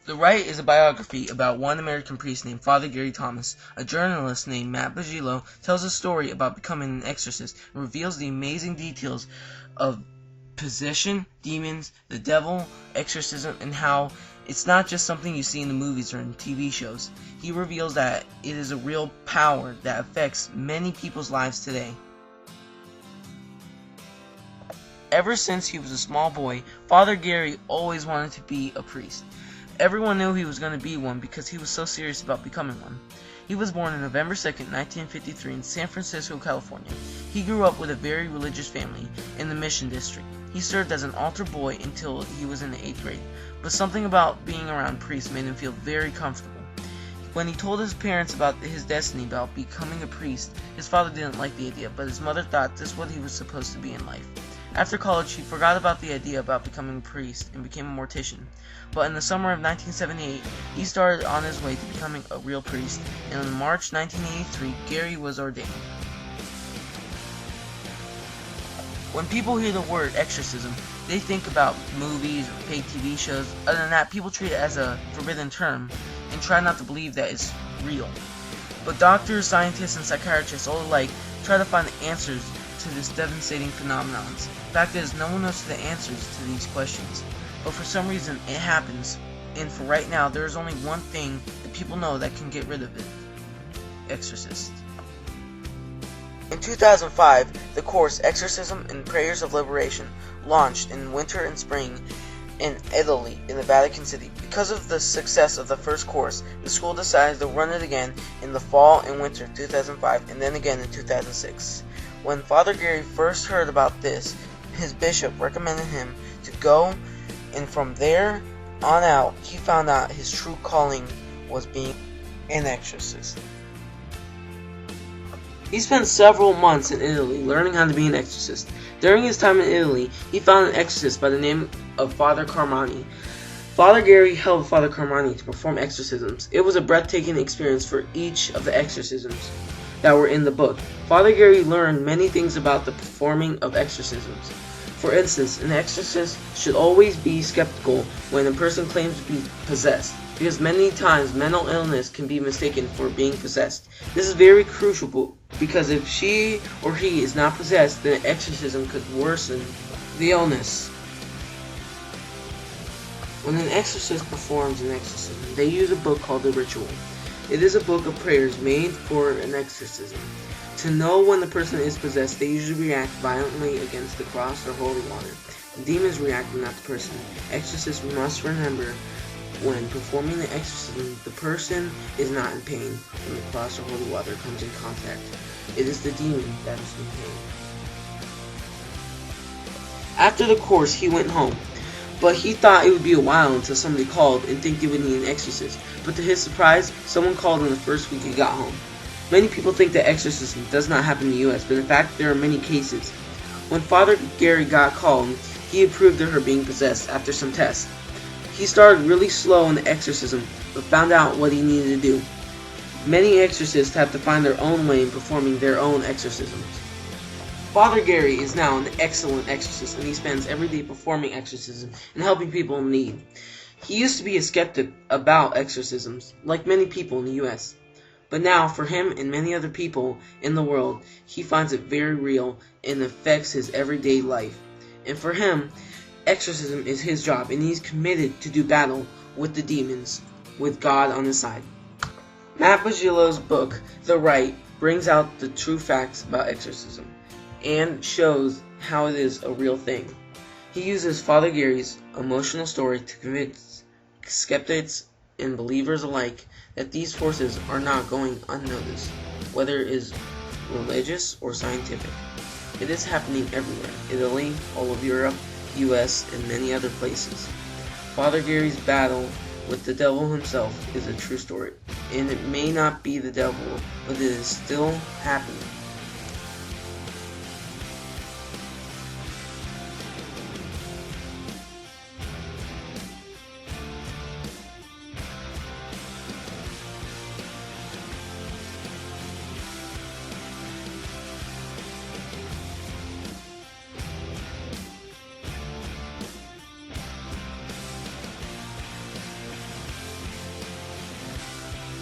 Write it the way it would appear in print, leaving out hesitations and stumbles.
The Rite is a biography about one American priest named Father Gary Thomas. A journalist named Matt Bagillo tells a story about becoming an exorcist and reveals the amazing details of possession, demons, the devil, exorcism, and how it's not just something you see in the movies or in TV shows. He reveals that it is a real power that affects many people's lives today. Ever since he was a small boy, Father Gary always wanted to be a priest. Everyone knew he was going to be one because he was so serious about becoming one. He was born on November 2nd, 1953 in San Francisco, California. He grew up with a very religious family in the Mission District. He served as an altar boy until he was in the 8th grade, but something about being around priests made him feel very comfortable. When he told his parents about his destiny about becoming a priest, his father didn't like the idea, but his mother thought this was what he was supposed to be in life. After college, he forgot about the idea about becoming a priest and became a mortician. But in the summer of 1978, he started on his way to becoming a real priest, and in March 1983, Gary was ordained. When people hear the word exorcism, they think about movies or fake TV shows. Other than that, people treat it as a forbidden term and try not to believe that it's real. But doctors, scientists, and psychiatrists all alike try to find the answers to this devastating phenomenon. Fact is, no one knows the answers to these questions, but for some reason it happens, and for right now there is only one thing that people know that can get rid of it: Exorcist. In 2005, the course Exorcism and Prayers of Liberation launched in winter and spring in Italy in the Vatican City. Because of the success of the first course, the school decided to run it again in the fall and winter 2005 and then again in 2006. When Father Gary first heard about this, his bishop recommended him to go, and from there on out, he found out his true calling was being an exorcist. He spent several months in Italy learning how to be an exorcist. During his time in Italy, he found an exorcist by the name of Father Carmani. Father Gary helped Father Carmani to perform exorcisms. It was a breathtaking experience for each of the exorcisms that were in the book. Father Gary learned many things about the performing of exorcisms. For instance, an exorcist should always be skeptical when a person claims to be possessed, because many times mental illness can be mistaken for being possessed. This is very crucial because if she or he is not possessed, then an exorcism could worsen the illness. When an exorcist performs an exorcism, they use a book called the Ritual. It is a book of prayers made for an exorcism. To know when the person is possessed, they usually react violently against the cross or holy water. The demons react when not the person. Exorcists must remember when performing the exorcism, the person is not in pain when the cross or holy water comes in contact. It is the demon that is in pain. After the course, he went home, but he thought it would be a while until somebody called and think they would need an exorcist. But to his surprise, someone called in the first week he got home. Many people think that exorcism does not happen in the U.S., but in fact there are many cases. When Father Gary got called, he approved of her being possessed after some tests. He started really slow in the exorcism, but found out what he needed to do. Many exorcists have to find their own way in performing their own exorcisms. Father Gary is now an excellent exorcist, and he spends every day performing exorcism and helping people in need. He used to be a skeptic about exorcisms, like many people in the U.S., but now, for him and many other people in the world, he finds it very real and affects his everyday life. And for him, exorcism is his job, and he's committed to do battle with the demons, with God on his side. Matt Bagillo's book, The Rite, brings out the true facts about exorcism, and shows how it is a real thing. He uses Father Gary's emotional story to convince skeptics and believers alike that these forces are not going unnoticed, whether it is religious or scientific. It is happening everywhere: Italy, all of Europe, US, and many other places. Father Gary's battle with the devil himself is a true story, and it may not be the devil, but it is still happening.